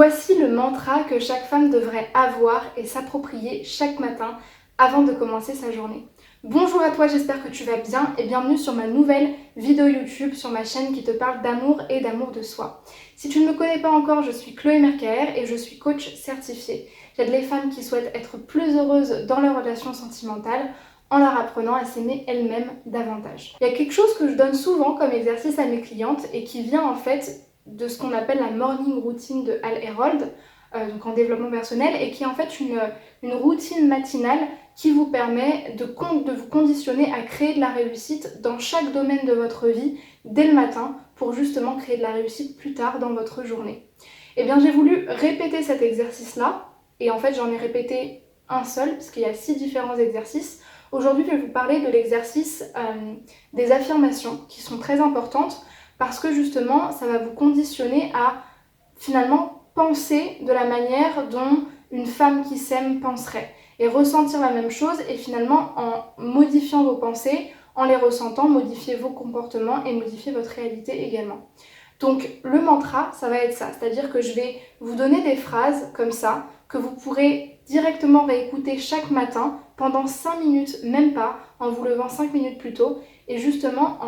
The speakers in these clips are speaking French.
Voici le mantra que chaque femme devrait avoir et s'approprier chaque matin avant de commencer sa journée. Bonjour à toi, j'espère que tu vas bien et bienvenue sur ma nouvelle vidéo YouTube sur ma chaîne qui te parle d'amour et d'amour de soi. Si tu ne me connais pas encore, je suis Chloé Mercaer et je suis coach certifiée. J'aide les femmes qui souhaitent être plus heureuses dans leurs relations sentimentales en leur apprenant à s'aimer elles-mêmes davantage. Il y a quelque chose que je donne souvent comme exercice à mes clientes et qui vient en fait de ce qu'on appelle la morning routine de Hal Herold, donc en développement personnel, et qui est en fait une routine matinale qui vous permet de vous conditionner à créer de la réussite dans chaque domaine de votre vie dès le matin pour justement créer de la réussite plus tard dans votre journée. Et bien j'ai voulu répéter cet exercice-là, et en fait j'en ai répété un seul, parce qu'il y a 6 différents exercices. Aujourd'hui je vais vous parler de l'exercice des affirmations qui sont très importantes, parce que justement, ça va vous conditionner à finalement penser de la manière dont une femme qui s'aime penserait et ressentir la même chose et finalement en modifiant vos pensées, en les ressentant, modifier vos comportements et modifier votre réalité également. Donc le mantra, ça va être ça, c'est-à-dire que je vais vous donner des phrases comme ça que vous pourrez directement réécouter chaque matin pendant 5 minutes, même pas, en vous levant 5 minutes plus tôt et justement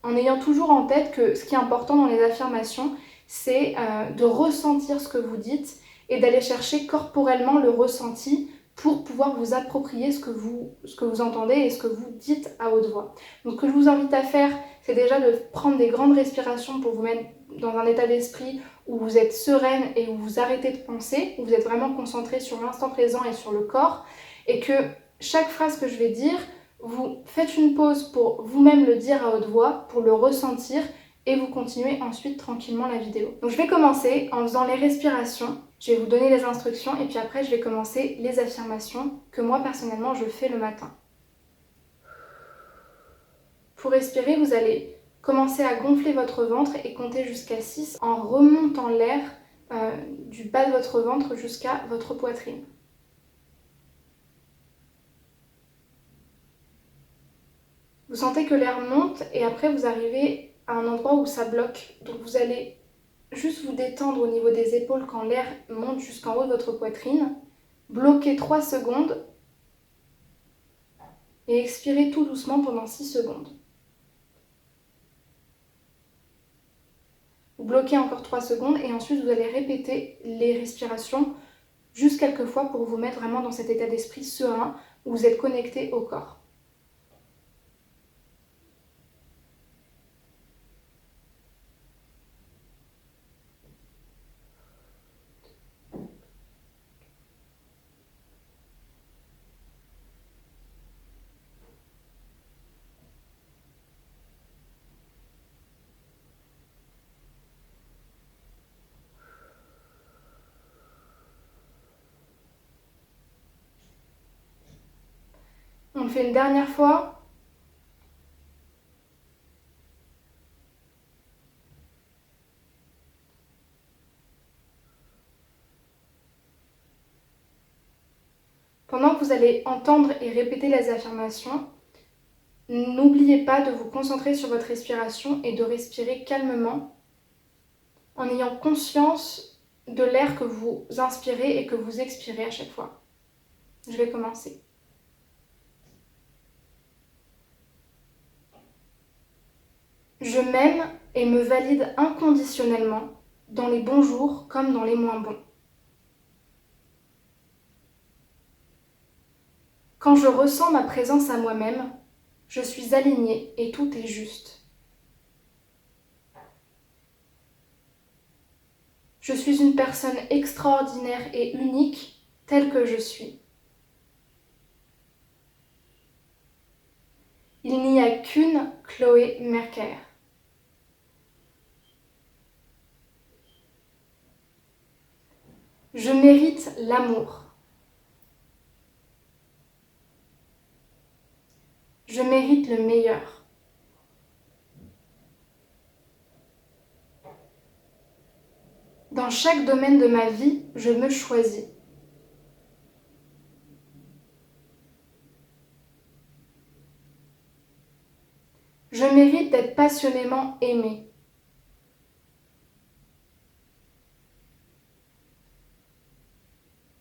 en ayant toujours en tête que ce qui est important dans les affirmations, c'est de ressentir ce que vous dites et d'aller chercher corporellement le ressenti pour pouvoir vous approprier ce que vous entendez et ce que vous dites à haute voix. Donc ce que je vous invite à faire, c'est déjà de prendre des grandes respirations pour vous mettre dans un état d'esprit où vous êtes sereine et où vous arrêtez de penser, où vous êtes vraiment concentré sur l'instant présent et sur le corps, et que chaque phrase que je vais dire, vous faites une pause pour vous-même le dire à haute voix, pour le ressentir, et vous continuez ensuite tranquillement la vidéo. Donc je vais commencer en faisant les respirations, je vais vous donner les instructions, et puis après je vais commencer les affirmations que moi personnellement je fais le matin. Pour respirer, vous allez commencer à gonfler votre ventre et compter jusqu'à 6 en remontant l'air du bas de votre ventre jusqu'à votre poitrine. Vous sentez que l'air monte et après vous arrivez à un endroit où ça bloque. Donc vous allez juste vous détendre au niveau des épaules quand l'air monte jusqu'en haut de votre poitrine. Bloquez 3 secondes et expirez tout doucement pendant 6 secondes. Vous bloquez encore 3 secondes et ensuite vous allez répéter les respirations juste quelques fois pour vous mettre vraiment dans cet état d'esprit serein où vous êtes connecté au corps. On le fait une dernière fois. Pendant que vous allez entendre et répéter les affirmations, n'oubliez pas de vous concentrer sur votre respiration et de respirer calmement en ayant conscience de l'air que vous inspirez et que vous expirez à chaque fois. Je vais commencer. Je m'aime et me valide inconditionnellement dans les bons jours comme dans les moins bons. Quand je ressens ma présence à moi-même, je suis alignée et tout est juste. Je suis une personne extraordinaire et unique telle que je suis. Il n'y a qu'une Chloé Mercaer. Je mérite l'amour. Je mérite le meilleur. Dans chaque domaine de ma vie, je me choisis. Je mérite d'être passionnément aimée.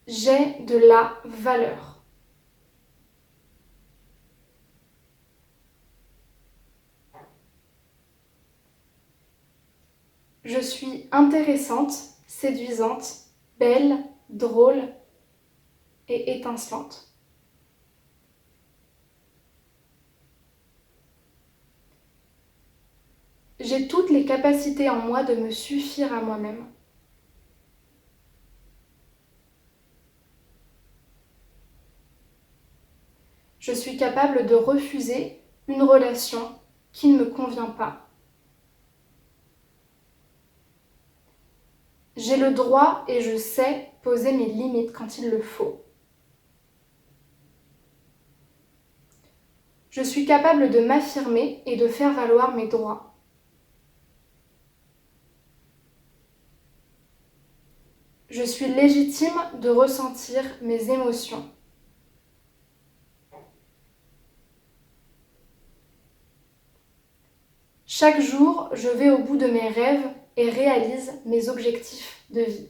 J'ai de la valeur. Je suis intéressante, séduisante, belle, drôle et étincelante. J'ai toutes les capacités en moi de me suffire à moi-même. Je suis capable de refuser une relation qui ne me convient pas. J'ai le droit et je sais poser mes limites quand il le faut. Je suis capable de m'affirmer et de faire valoir mes droits. Je suis légitime de ressentir mes émotions. Chaque jour, je vais au bout de mes rêves et réalise mes objectifs de vie.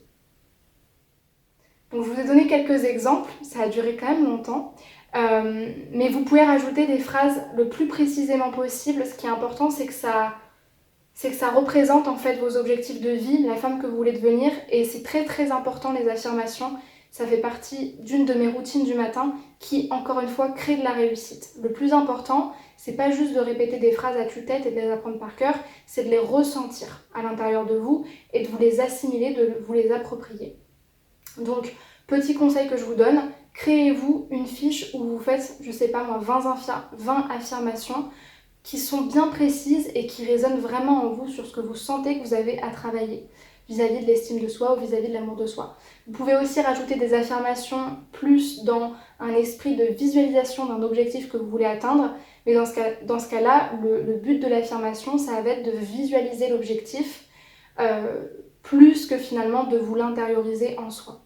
Donc, je vous ai donné quelques exemples, ça a duré quand même longtemps, mais vous pouvez rajouter des phrases le plus précisément possible. Ce qui est important, c'est que ça représente en fait vos objectifs de vie, la femme que vous voulez devenir, et c'est très très important les affirmations. Ça fait partie d'une de mes routines du matin qui, encore une fois, crée de la réussite. Le plus important, c'est pas juste de répéter des phrases à tue-tête et de les apprendre par cœur, c'est de les ressentir à l'intérieur de vous et de vous les assimiler, de vous les approprier. Donc, petit conseil que je vous donne, créez-vous une fiche où vous faites, je sais pas moi, 20 affirmations qui sont bien précises et qui résonnent vraiment en vous sur ce que vous sentez que vous avez à travailler vis-à-vis de l'estime de soi ou vis-à-vis de l'amour de soi. Vous pouvez aussi rajouter des affirmations plus dans un esprit de visualisation d'un objectif que vous voulez atteindre, mais dans ce cas-là, le but de l'affirmation, ça va être de visualiser l'objectif plus que finalement de vous l'intérioriser en soi.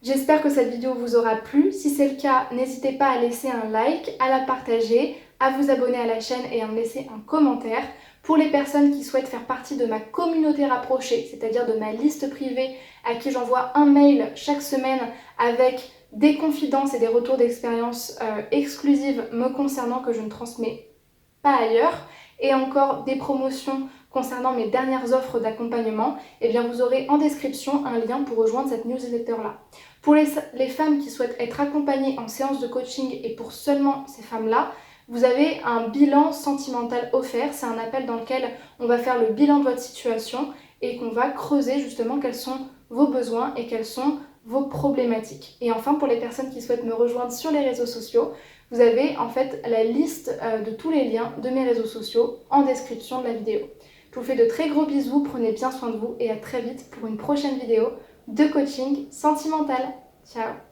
J'espère que cette vidéo vous aura plu. Si c'est le cas, n'hésitez pas à laisser un like, à la partager, à vous abonner à la chaîne et à me laisser un commentaire. Pour les personnes qui souhaitent faire partie de ma communauté rapprochée, c'est-à-dire de ma liste privée à qui j'envoie un mail chaque semaine avec des confidences et des retours d'expérience exclusives me concernant que je ne transmets pas ailleurs, et encore des promotions concernant mes dernières offres d'accompagnement, eh bien vous aurez en description un lien pour rejoindre cette newsletter-là. Pour les femmes qui souhaitent être accompagnées en séance de coaching, et pour seulement ces femmes-là, vous avez un bilan sentimental offert. C'est un appel dans lequel on va faire le bilan de votre situation et qu'on va creuser justement quels sont vos besoins et quelles sont vos problématiques. Et enfin, pour les personnes qui souhaitent me rejoindre sur les réseaux sociaux, vous avez en fait la liste de tous les liens de mes réseaux sociaux en description de la vidéo. Je vous fais de très gros bisous, prenez bien soin de vous et à très vite pour une prochaine vidéo de coaching sentimental. Ciao!